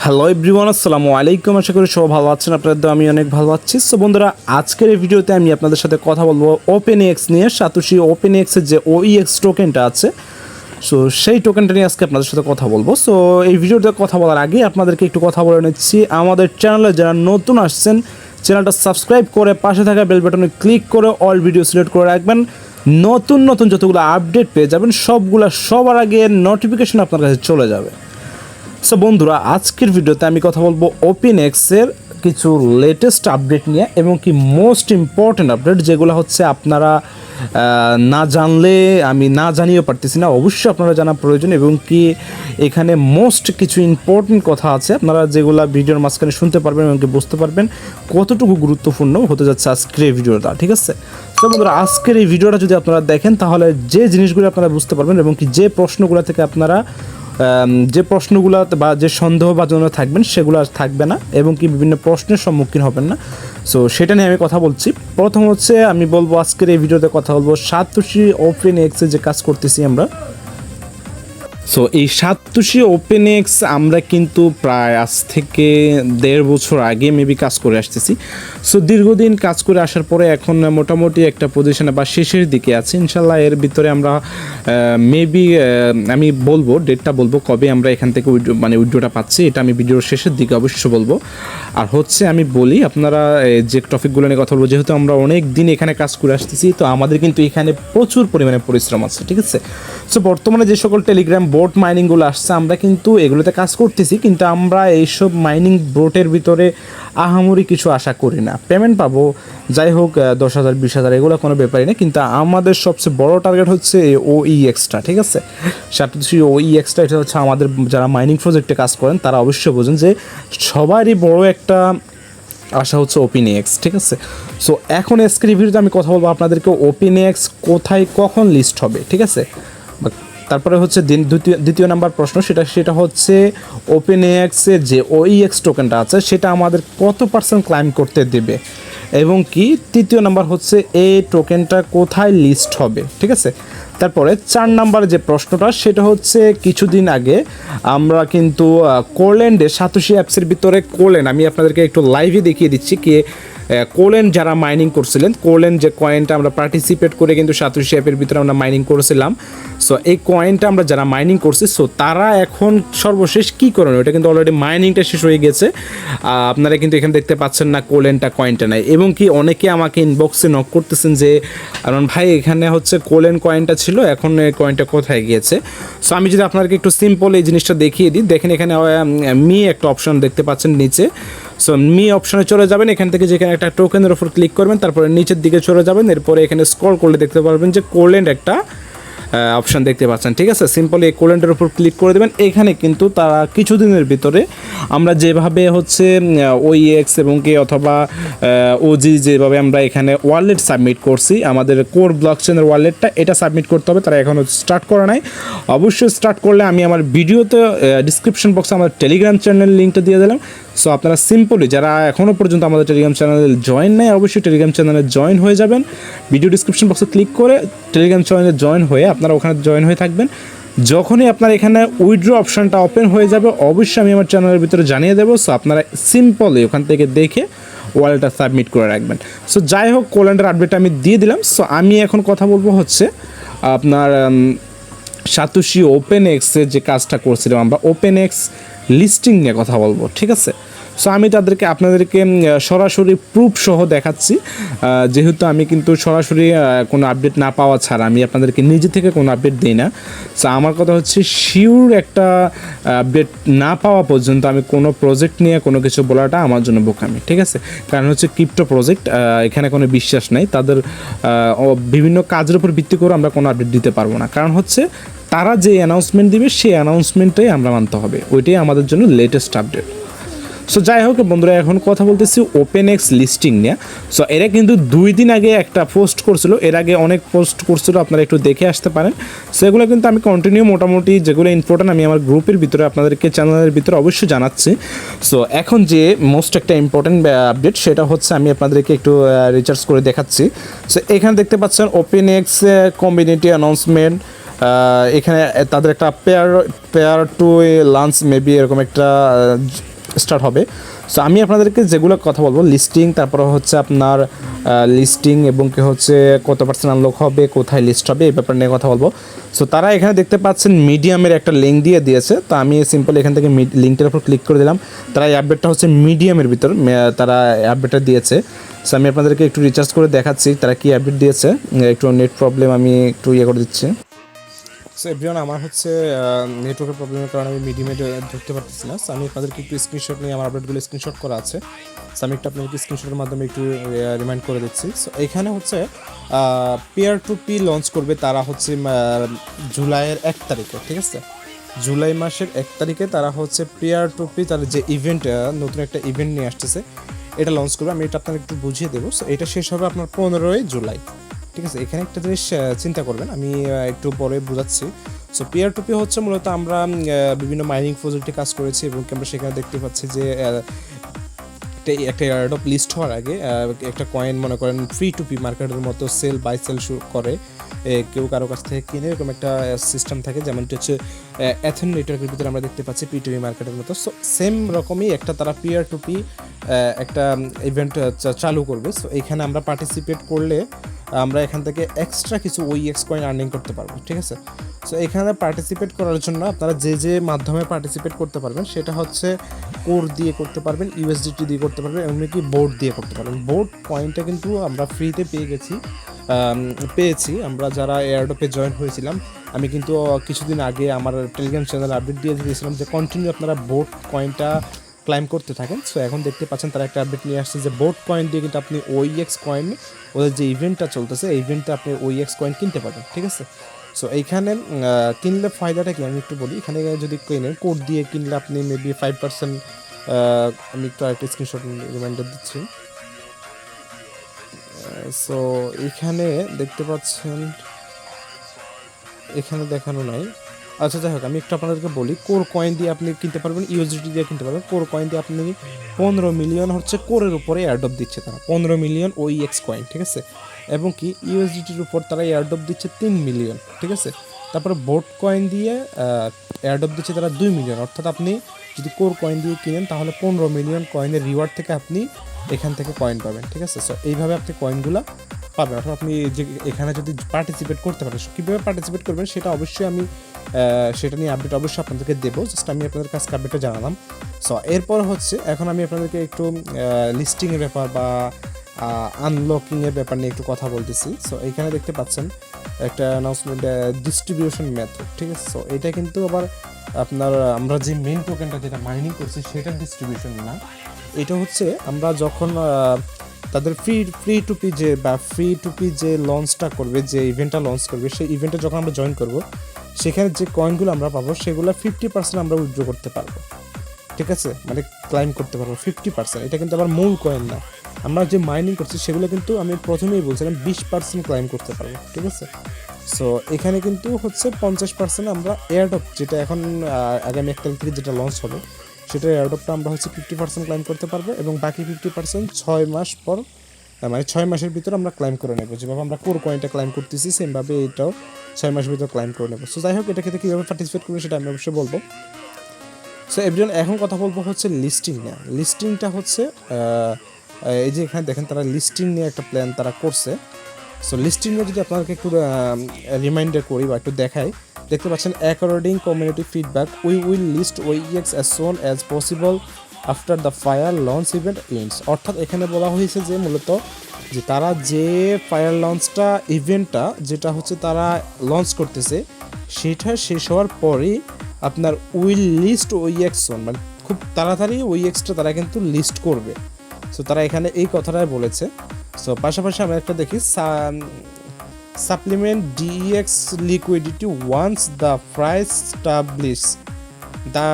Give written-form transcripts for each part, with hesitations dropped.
Hello everyone, আসসালামু আলাইকুম। আশা করি সবাই ভালো আছেন। আপনাদের তো আমি অনেক ভালো আছি। সো বন্ধুরা, আজকের এই ভিডিওতে আমি আপনাদের সাথে কথা বলবো ওপেনএক্স নিয়ে। সাতোশি ওপেনএক্সের যে ওইএক্স টোকেনটা আছে, সো সেই টোকেনটা নিয়ে আজকে আপনাদের সাথে কথা বলবো। সো এই ভিডিওতে কথা বলার আগে আপনাদেরকে একটু কথা বলে নিচ্ছি। আমাদের চ্যানেলে যারা নতুন আসছেন, চ্যানেলটা সাবস্ক্রাইব করে পাশে থাকা বেল বাটনে ক্লিক করে অল ভিডিও সিলেক্ট করে রাখবেন। নতুন নতুন যতগুলো আপডেট পেয়ে যাবেন সবগুলো সবার আগে নোটিফিকেশন আপনার কাছে চলে যাবে। সো বন্ধুরা, আজকের ভিডিওতে আমি কথা বলবো ওপেনএক্সের কিছু লেটেস্ট আপডেট নিয়ে, এবং কি মোস্ট ইম্পর্ট্যান্ট আপডেট যেগুলো হচ্ছে আপনারা না জানলে আমি না জানিয়েও পারতেছি না, অবশ্যই আপনারা জানা প্রয়োজন। এবং কি এখানে মোস্ট কিছু ইম্পর্ট্যান্ট কথা আছে আপনারা যেগুলো ভিডিওর মাঝখানে শুনতে পারবেন এবং কি বুঝতে পারবেন কতটুকু গুরুত্বপূর্ণ হতে যাচ্ছে আজকের এই ভিডিওটা, ঠিক আছে? তো বন্ধুরা, আজকের এই ভিডিওটা যদি আপনারা দেখেন তাহলে যে জিনিসগুলো আপনারা বুঝতে পারবেন এবং কি যে প্রশ্নগুলো থেকে আপনারা যে প্রশ্নগুলো বা যে সন্দেহ বা জন্য থাকবেন সেগুলো আর থাকবে না, এবং কি বিভিন্ন প্রশ্নের সম্মুখীন হবেন না। সো সেটা নিয়ে আমি কথা বলছি। প্রথম হচ্ছে আমি বলবো আজকের এই ভিডিওতে কথা বলবো সাতোশি ওপেনএক্সে যে কাজ করতেছি আমরা। সো এই সাতোশি ওপেনএক্স আমরা কিন্তু প্রায় আজ থেকে 1.5 বছর আগে মেবি কাজ করে আসতেছি। সো দীর্ঘদিন কাজ করে আসার পরে এখন মোটামুটি একটা পজিশনে বা শেষের দিকে আছি। ইনশাল্লাহ এর ভিতরে আমরা মেবি আমি বলবো ডেটটা বলবো কবে আমরা এখান থেকে উইড্রোটা পাচ্ছি, এটা আমি ভিডিওর শেষের দিকে অবশ্য বলবো। আর হচ্ছে আমি বলি আপনারা যে টপিকগুলো নিয়ে কথা বলবো, যেহেতু আমরা অনেক দিন এখানে কাজ করে আসতেছি, তো আমাদের কিন্তু এখানে প্রচুর পরিমাণে পরিশ্রম আছে, ঠিক আছে? সো বর্তমানে যে সকল টেলিগ্রাম বোট মাইনিংগুলো আসছে আমরা কিন্তু এগুলোতে কাজ করতেছি, কিন্তু আমরা এইসব মাইনিং বোটের ভিতরে আহামরি কিছু আশা করি না। পেমেন্ট পাবো, যাই হোক 10,000 20,000 এগুলো কোনো ব্যাপারই না, কিন্তু আমাদের সবচেয়ে বড় টার্গেট হচ্ছে ওইএক্সটা, ঠিক আছে? সাতোশি ওইএক্সটা এটা হচ্ছে আমাদের যারা মাইনিং প্রজেক্টে কাজ করেন তারা অবশ্যই বোঝেন যে সবারই বড় একটা আশা হচ্ছে ওপেনএক্স, ঠিক আছে? সো এখন আজকের ভিডিওতে আমি কথা বলবো আপনাদেরকে ওপেনএক্স কোথায় কখন লিস্ট হবে, ঠিক আছে? তারপরে হচ্ছে দ্বিতীয় নাম্বার প্রশ্ন, সেটা হচ্ছে ওপেনএক্সের যে ওইএক্স টোকেনটা আছে সেটা আমাদের কত % ক্লাইম করতে দেবে, এবং কি তৃতীয় নাম্বার হচ্ছে এই টোকেনটা কোথায় লিস্ট হবে, ঠিক আছে? তারপরে 4 নাম্বার যে প্রশ্নটা সেটা হচ্ছে কিছুদিন আগে আমরা কিন্তু কোল্যান্ডে সাতোশি অ্যাপসের ভিতরে কোল্যান্ড আমি আপনাদেরকে একটু লাইভে দেখিয়ে দিচ্ছি কি কোল্যান্ড যারা মাইনিং করছিলেন, কোল্যান্ড যে কয়েনটা আমরা পার্টিসিপেট করে কিন্তু সাতোশি অ্যাপের ভিতরে আমরা মাইনিং করেছিলাম। সো এই কয়েনটা আমরা যারা মাইনিং করছি, সো তারা এখন সর্বশেষ কী করেন, ওটা কিন্তু অলরেডি মাইনিংটা শেষ হয়ে গেছে। আপনারা কিন্তু এখানে দেখতে পাচ্ছেন না কোল্যান্ডটা কয়েনটা নাই, এবং কি অনেকে আমাকে ইনবক্সে নক করতেছেন যে কারণ ভাই এখানে হচ্ছে কোল্যান্ড কয়েনটা ছিল, এখন এই কয়েনটা কোথায় গিয়েছে? সো আমি যদি আপনাদেরকে একটু সিম্পল এই জিনিসটা দেখিয়ে দিই, দেখেন এখানে মি একটা অপশন দেখতে পাচ্ছেন নিচে। সো মি অপশনে চলে যাবেন, এখান থেকে যেখানে একটা টোকেনের উপর ক্লিক করবেন, তারপরে নিচের দিকে চলে যাবেন, এরপরে এখানে স্ক্রল করলে দেখতে পারবেন যে কোল্যান্ড একটা অপশান দেখতে পাচ্ছেন, ঠিক আছে? সিম্পলি এই কোল্যান্ডের উপর ক্লিক করে দেবেন। এখানে কিন্তু তারা কিছুদিনের ভিতরে আমরা যেভাবে হচ্ছে ওইএক্স এবং কি অথবা ওজি যেভাবে আমরা এখানে ওয়ালেট সাবমিট করছি, আমাদের কোর ব্লকচেনের ওয়ালেটটা এটা সাবমিট করতে হবে, তারা এখনও স্টার্ট করা নাই। অবশ্যই স্টার্ট করলে আমি আমার ভিডিওতে ডিসক্রিপশন বক্সে আমার টেলিগ্রাম চ্যানেল লিঙ্কটা দিয়ে দিলাম। সো আপনারা সিম্পলি যারা এখনও পর্যন্ত আমাদের টেলিগ্রাম চ্যানেলে জয়েন নেই, অবশ্যই টেলিগ্রাম চ্যানেলে জয়েন হয়ে যাবেন। ভিডিও ডিসক্রিপশন বক্সে ক্লিক করে টেলিগ্রাম চ্যানেলে জয়েন হয়ে আপনারা ওখানে জয়েন হয়ে থাকবেন। যখনই আপনার এখানে উইথড্র অপশানটা ওপেন হয়ে যাবে, অবশ্যই আমি আমার চ্যানেলের ভিতরে জানিয়ে দেবো। সো আপনারা সিম্পলি ওখান থেকে দেখে ওয়ালেটটা সাবমিট করে রাখবেন। সো যাই হোক, কোল্যান্ডের আপডেটটা আমি দিয়ে দিলাম। সো আমি এখন কথা বলবো হচ্ছে আপনার সাতোশি ওপেনএক্সের যে কাজটা করছিলাম আমরা, ওপেনএক্স লিস্টিং নিয়ে কথা বলবো, ঠিক আছে? সো আমি আপনাদেরকে সরাসরি প্রুফ সহ দেখাচ্ছি, যেহেতু আমি কিন্তু সরাসরি কোনো আপডেট না পাওয়া ছাড়া আমি আপনাদেরকে নিজে থেকে কোনো আপডেট দিই না। সো আমার কথা হচ্ছে শিওর একটা আপডেট না পাওয়া পর্যন্ত আমি কোনো প্রজেক্ট নিয়ে কোনো কিছু বলাটা আমার জন্য বোকামি, ঠিক আছে? কারণ হচ্ছে ক্রিপ্টো প্রজেক্ট, এখানে কোনো বিশ্বাস নেই, তাদের বিভিন্ন কাজের উপর ভিত্তি করে আমরা কোনো আপডেট দিতে পারবো না। কারণ হচ্ছে তারা যে অ্যানাউন্সমেন্ট দিবে সেই অ্যানাউন্সমেন্টটাই আমরা মানতে হবে, ওইটাই আমাদের জন্য লেটেস্ট আপডেট। সো যাই হোক বন্ধুরা, এখন কথা বলতেছি ওপেনএক্স লিস্টিং নিয়ে। সো এরা কিন্তু 2 দিন আগে একটা পোস্ট করছিল, এর আগে অনেক পোস্ট করছিল, আপনারা একটু দেখে আসতে পারেন। সেগুলো কিন্তু আমি কন্টিনিউ মোটামুটি যেগুলো ইম্পর্টেন্ট আমি আমার গ্রুপের ভিতরে আপনাদেরকে চ্যানেলের ভিতরে অবশ্যই জানাচ্ছি। সো এখন যে মোস্ট একটা ইম্পর্টেন্ট আপডেট সেটা হচ্ছে আমি আপনাদেরকে একটু রিচার্জ করে দেখাচ্ছি। সো এখানে দেখতে পাচ্ছেন ওপেনএক্স কমিউনিটি অ্যানাউন্সমেন্ট, এখানে তাদের একটা পেয়ার টু লাঞ্চ মেবি এরকম একটা স্টার্ট হবে। সো আমি আপনাদেরকে যেগুলো কথা বলবো লিস্টিং, তারপর হচ্ছে আপনার লিস্টিং এবং কি হচ্ছে কত পার্সেন্ট আনলক হবে, কোথায় লিস্ট হবে, এই ব্যাপার নিয়ে কথা বলবো। সো তারা এখানে দেখতে পাচ্ছেন মিডিয়ামের একটা লিঙ্ক দিয়ে দিয়েছে, তো আমি সিম্পল এখান থেকে লিঙ্কটার উপর ক্লিক করে দিলাম। তারা এই আপডেটটা হচ্ছে মিডিয়ামের ভিতর তারা আপডেটটা দিয়েছে। সো আমি আপনাদেরকে একটু রিচার্জ করে দেখাচ্ছি তারা কি আপডেট দিয়েছে। একটু নেট প্রবলেম, আমি একটু করে দিচ্ছি। সো এভরিওয়ান, আমার হচ্ছে নেটওয়ার্কের প্রবলেমের কারণে আমি মিডিয়ামে ধরতে পারতেছি না। সো আমি আপনাদেরকে একটু স্ক্রিনশট নিয়ে আমার আপডেটগুলো স্ক্রিনশট করা আছে। সো আমি একটু আপনাদেরকে স্ক্রিনশটের মাধ্যমে একটু রিমাইন্ড করে দিচ্ছি। সো এখানে হচ্ছে পেয়ার টু পি লঞ্চ করবে তারা হচ্ছে জুলাইয়ের 1 তারিখে, ঠিক আছে? জুলাই মাসের 1 তারিখে তারা হচ্ছে পেয়ার টু পি তার যে ইভেন্ট, নতুন একটা ইভেন্ট নিয়ে আসতেছে, এটা লঞ্চ করবে। আমি এটা আপনাকে একটু বুঝিয়ে দেবো। সো এটা শেষ হবে আপনার 15ই জুলাই, ঠিক আছে? এখানে একটা জিনিস চিন্তা করবেন, আমি একটু পরে বোঝাচ্ছি। সো পেয়ার টু পি হচ্ছে মূলত আমরা বিভিন্ন মাইনিং প্রজেক্টে কাজ করেছি এবং আমরা সেখানে দেখতে পাচ্ছি যে একটা এয়ারড্রপ লিস্ট হওয়ার আগে একটা কয়েন মনে করেন ফ্রি টু পি মার্কেটের মতো সেল বাই সেল করে কেউ কারো কাছ থেকে কিনে, এরকম একটা সিস্টেম থাকে। যেমনটি হচ্ছে অ্যাথেন নেটওয়ার্কের ভিতরে আমরা দেখতে পাচ্ছি পি2পি মার্কেটের মতো। সো সেম রকমই একটা তারা পেয়ার টু পি একটা ইভেন্ট চালু করবে। সো এইখানে আমরা পার্টিসিপেট করলে আমরা এখান থেকে এক্সট্রা কিছু OEX কয়েন আর্নিং করতে পারবো, ঠিক আছে? সো এখানে পার্টিসিপেট করার জন্য আপনারা যে মাধ্যমে পার্টিসিপেট করতে পারবেন সেটা হচ্ছে কোর দিয়ে করতে পারবেন, USDT দিয়ে করতে পারবেন, এমনকি বোর্ড দিয়ে করতে পারবেন। বোর্ড কয়েনটা কিন্তু আমরা ফ্রিতে পেয়েছি আমরা যারা এয়ারড্রপে জয়েন হয়েছিলাম। আমি কিন্তু কিছুদিন আগে আমার টেলিগ্রাম চ্যানেলে আপডেট দিয়ে দিয়েছিলাম যে কন্টিনিউ আপনারা বোর্ড কয়েনটা ক্লাইম করতে থাকেন। সো এখন দেখতে পাচ্ছেন তারা একটা আপডেট নিয়ে আসছে যে বোর্ড কয়েন দিয়ে কিন্তু আপনি OEX কয়েন, ওদের যে ইভেন্টটা চলতেছে এই ইভেন্টটা আপনি OEX কয়েন কিনতে পারবেন, ঠিক আছে? সো এইখানে কিনলে ফায়দাটা কি আমি একটু বলি। এখানে যদি কিনেন কোড দিয়ে কিনলে আপনি মেবি 5%, আমি একটু আরেকটা স্ক্রিনশট রিমাইন্ডার দিচ্ছি। সো এখানে দেখতে পাচ্ছেন, এখানে দেখানো নাই। আচ্ছা যাই হোক, আমি একটু আপনাদেরকে বলি কোর কয়েন দিয়ে আপনি কিনতে পারবেন, USDT দিয়ে কিনতে পারবেন। কোর কয়েন দিয়ে আপনি 15 মিলিয়ন হচ্ছে কোরের উপরে এয়ারড্রপ দিচ্ছে তারা, 15 মিলিয়ন OEX কয়েন, ঠিক আছে? এবং কি USDTর উপর তারা এয়ারড্রপ দিচ্ছে 3 মিলিয়ন, ঠিক আছে? তারপরে বোট কয়েন দিয়ে এয়ারড্রপ দিচ্ছে তারা 2 মিলিয়ন। অর্থাৎ আপনি যদি কোর কয়েন দিয়ে কিনেন তাহলে 15 মিলিয়ন কয়েনের রিওয়ার্ড থেকে আপনি এখান থেকে কয়েন পাবেন, ঠিক আছে? সো এইভাবে আপনি কয়েনগুলো পাবেন। অর্থাৎ আপনি যে এখানে যদি পার্টিসিপেট করতে পারেন, কীভাবে পার্টিসিপেট করবেন সেটা অবশ্যই আমি সেটা নিয়ে আপডেট অবশ্যই আপনাদেরকে দেবো। জাস্ট আমি আপনাদের কাছে আপডেটটা জানালাম। সো এরপর হচ্ছে এখন আমি আপনাদেরকে একটু লিস্টিংয়ের ব্যাপার বা আনলকিংয়ের ব্যাপার নিয়ে একটু কথা বলতেছি। সো এইখানে দেখতে পাচ্ছেন একটা অ্যানাউন্সমেন্ট, ডিস্ট্রিবিউশন মেথড, ঠিক আছে? সো এটা কিন্তু আবার আপনার আমরা যে মেন টোকেনটা যেটা মাইনিং করছি সেটার ডিস্ট্রিবিউশন না, এটা হচ্ছে আমরা যখন তাদের ফ্রি টু পি যে লঞ্চটা করবে, যে ইভেন্টটা লঞ্চ করবে, সেই ইভেন্টে যখন আমরা জয়েন করব সেখানে যে কয়েনগুলো আমরা পাবো সেগুলো 50% আমরা উইথড্র করতে পারবো, ঠিক আছে? মানে ক্লাইম করতে পারবো 50%। এটা কিন্তু আবার মূল কয়েন না, আমরা যে মাইনিং করছি সেগুলো কিন্তু আমি প্রথমেই বলছিলাম 20% ক্লাইম করতে পারবো, ঠিক আছে? সো এখানে কিন্তু হচ্ছে 50% আমরা এয়ারড্রপ, যেটা এখন আগামী 1 তারিখ থেকে যেটা লঞ্চ হবে সেটার এয়ারড্রপটা আমরা হচ্ছে 50% ক্লাইম করতে পারবো এবং বাকি 50% 6 মাস পর, মানে 6 মাসের ভিতর আমরা ক্লাইম করে নেবো। যেভাবে আমরা কোর কয়েনটা ক্লাইম করতেছি সেমভাবে এটাও 6 মাসের ভিতর ক্লাইম করে নেবো। সো যাই হোক, এটা ক্ষেত্রে কীভাবে পার্টিসিপেট করবে সেটা আমি অবশ্যই বলবো। সো এভরিওয়ান, এখন কথা বলবো হচ্ছে লিস্টিং নিয়ে। লিস্টিংটা হচ্ছে এই যে এখানে দেখেন তারা লিস্টিং নিয়ে একটা প্ল্যান তারা করছে। সো লিস্টিং নিয়ে যদি আপনাদেরকে একটু রিমাইন্ডার করি বা একটু দেখাই, দেখতে পাচ্ছেন according community feedback we will list OEX as soon as possible after the fair launch event ends. অর্থাৎ এখানে বলা হয়েছে যে মূলত যে তারা যে ফায়ার লঞ্চটা ইভেন্টটা যেটা হচ্ছে তারা লঞ্চ করতেছে সেটা শেষ হওয়ার পরেই আপনার উইল লিস্ট OEX সোন, মানে খুব তাড়াতাড়ি OEXটা তারা কিন্তু লিস্ট করবে। সো তারা এখানে এই কথাটাই বলেছে। সো পাশাপাশি আমরা একটা দেখি, supplement DEX liquidity once the price establish the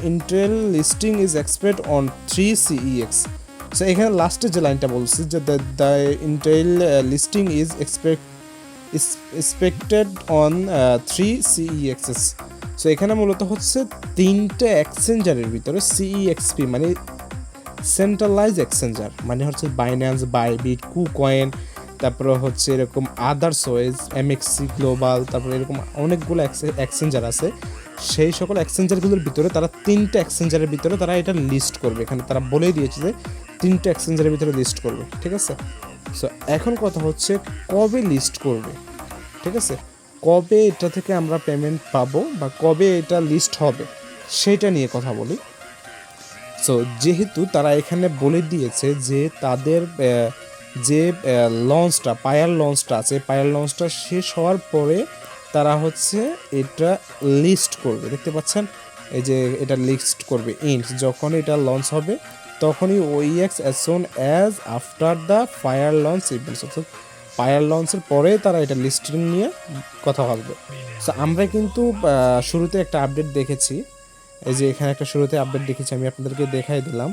initial listing is expect on 3 CEX। So এখানে লাস্টে যে লাইনটা বলছে যে the initial listing is expected on 3 CEXs। So এখানে মূলত হচ্ছে 3টে এক্সচেঞ্জারের ভিতরে CEXP মানে সেন্ট্রালাইজ এক্সচেঞ্জার, মানে হচ্ছে বাইন্যান্স, বাইবিট, কুকয়েন, তারপরে হচ্ছে এরকম আদার্স ওয়েজ, MXC গ্লোবাল, তারপরে এরকম অনেকগুলো এক্সচেঞ্জার আছে সেই সকল এক্সচেঞ্জারগুলোর ভিতরে তারা 3টা এক্সচেঞ্জারের ভিতরে তারা এটা লিস্ট করবে। এখানে তারা বলেই দিয়েছে যে 3টা এক্সচেঞ্জারের ভিতরে লিস্ট করবে, ঠিক আছে। সো এখন কথা হচ্ছে কবে লিস্ট করবে, ঠিক আছে, কবে এটা থেকে আমরা পেমেন্ট পাবো বা কবে এটা লিস্ট হবে সেটা নিয়ে কথা বলি। সো যেহেতু তারা এখানে বলে দিয়েছে যে তাদের যে লঞ্চটা পায়ার লঞ্চটা আছে, পায়ার লঞ্চটা শেষ হওয়ার পরে তারা হচ্ছে এটা লিস্ট করবে, দেখতে পাচ্ছেন এই যে এটা লিস্ট করবে যখন এটা লঞ্চ হবে তখনই OEX as soon as after the fair launch events, অর্থাৎ ফায়ার লঞ্চের পরে তারা এটা লিস্টিং নিয়ে কথা বলবে। সো আমরা কিন্তু শুরুতে একটা আপডেট দেখেছি, এই যে এখানে একটা শুরুতে আপডেট দেখেছি, আমি আপনাদেরকে দেখাই দিলাম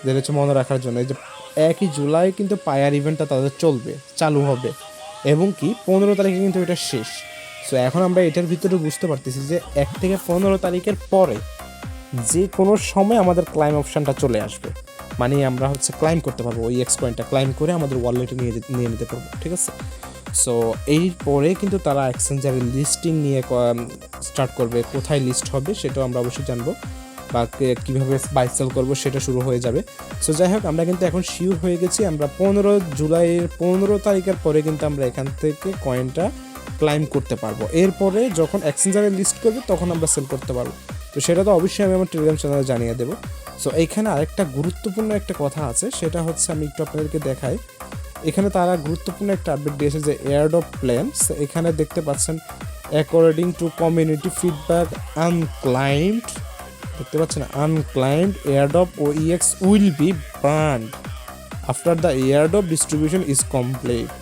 যেটা হচ্ছে মনে রাখার জন্য। এই যে 1 জুলাই কিন্তু পায়ার ইভেন্টটা তাদের চলবে, চালু হবে এবং কি 15 তারিখে কিন্তু এটা শেষ। সো এখন আমরা এটার ভিতরে বুঝতে পারতেছি যে 1 থেকে 15 তারিখের পরে যে কোনো সময় আমাদের ক্লাইম অপশানটা চলে আসবে, মানে আমরা হচ্ছে ক্লাইম করতে পারবো, OEX কয়েনটা ক্লাইম করে আমাদের ওয়ালেটে নিয়ে নিতে পারবো, ঠিক আছে। সো এরপরে কিন্তু তারা এক্সচেঞ্জারের লিস্টিং নিয়ে স্টার্ট করবে, কোথায় লিস্ট হবে সেটাও আমরা অবশ্যই জানবো, বা কীভাবে বাই সেল করবো সেটা শুরু হয়ে যাবে। সো যাই হোক আমরা কিন্তু এখন শিওর হয়ে গেছি, আমরা 15 জুলাইয়ের 15 তারিখের পরে কিন্তু আমরা এখান থেকে কয়েনটা ক্লাইম করতে পারবো। এরপরে যখন এক্সচেঞ্জারে লিস্ট করবে তখন আমরা সেল করতে পারবো, তো সেটা তো অবশ্যই আমি আমার টেলিগ্রাম চ্যানেলে জানিয়ে দেবো। সো এইখানে আরেকটা গুরুত্বপূর্ণ একটা কথা আছে, সেটা হচ্ছে আমি একটু আপনাদেরকে দেখাই। এখানে তারা গুরুত্বপূর্ণ একটা আপডেট দিয়েছে যে এয়ারড্রপ প্ল্যানস, এখানে দেখতে পাচ্ছেন according to community feedback unclaimed, দেখতে পাচ্ছেন unclaimed airdrop OEX will be burned after the airdrop distribution is complete.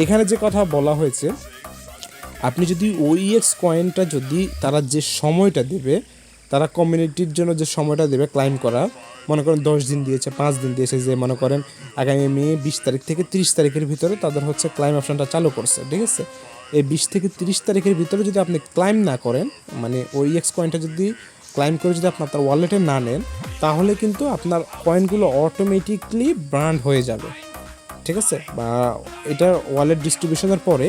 এখানে যে কথা বলা হয়েছে, আপনি যদি OEX কয়েনটা যদি তারা যে সময়টা দেবে, তারা কমিউনিটির জন্য যে সময়টা দেবে ক্লাইম করা, মনে করেন 10 দিন দিয়েছে, 5 দিন দিয়েছে, যে মনে করেন আগামী মে 20 তারিখ থেকে 30 তারিখের ভিতরে তাদের হচ্ছে ক্লাইম অপশানটা চালু করছে, ঠিক আছে। এই 20 থেকে 30 তারিখের ভিতরে যদি আপনি ক্লাইম না করেন, মানে OEX কয়েনটা যদি ক্লাইম করে যদি আপনি আপনার ওয়ালেটে না নেন, তাহলে কিন্তু আপনার কয়েনগুলো অটোমেটিকলি বার্ন হয়ে যাবে, ঠিক আছে, বা এটা ওয়ালেট ডিস্ট্রিবিউশনের পরে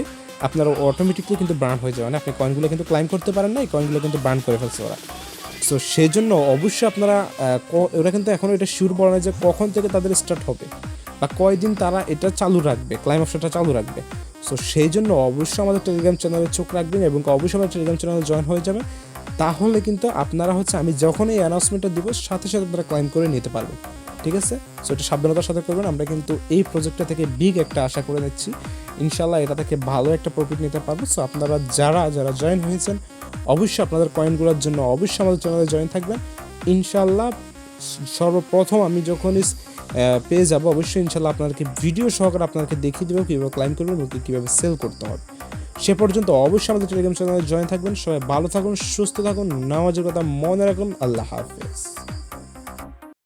আপনার অটোমেটিকলি কিন্তু বার্ন হয়ে যাবে, মানে আপনি কয়েনগুলো কিন্তু ক্লাইম করতে পারেন না, এই কয়েনগুলো কিন্তু বার্ন করে ফেলছে ওরা। সো সেই জন্য অবশ্যই আপনারা ওরা কিন্তু এখনও এটা শিওর বলে না যে কখন থেকে তাদের স্টার্ট হবে বা কয়দিন তারা এটা চালু রাখবে, ক্লাইম অপশনটা চালু রাখবে। সো সেই জন্য অবশ্যই আমাদের টেলিগ্রাম চ্যানেলে চোখ রাখবেন এবং অবশ্যই আমাদের টেলিগ্রাম চ্যানেলে জয়েন হয়ে যাবে, তাহলে কিন্তু আপনারা হচ্ছে আমি যখন এই অ্যানাউন্সমেন্টটা দিব সাথে সাথে আপনারা ক্লাইম করে নিতে পারবেন, ঠিক আছে। সো এটা সাবধানতার সাথে করবেন। আমরা কিন্তু এই প্রজেক্টটা থেকে বিগ একটা আশা করে নিচ্ছি, ইনশাল্লাহ এটা থেকে ভালো একটা প্রফিট নিতে পারবো। সো আপনারা যারা যারা জয়েন হয়েছেন অবশ্যই আপনাদের কয়েনগুলোর জন্য অবশ্যই আমাদের চ্যানেলে জয়েন থাকবেন ইনশাল্লাহ। সর্বপ্রথম আমি যখনই পেয়ে যাব অবশ্যই ইনশাল্লাহ আপনাদেরকে ভিডিও সহকারে আপনাদেরকে দেখিয়ে দেবো কীভাবে ক্লাইম করবেন এবং কীভাবে সেল করতে হবে। সে পর্যন্ত অবশ্যই আমাদের টেলিগ্রাম চ্যানেলে জয়েন থাকবেন। সবাই ভালো থাকুন, সুস্থ থাকুন, নামাজের কথা মনে রাখুন। আল্লাহ হাফেজ।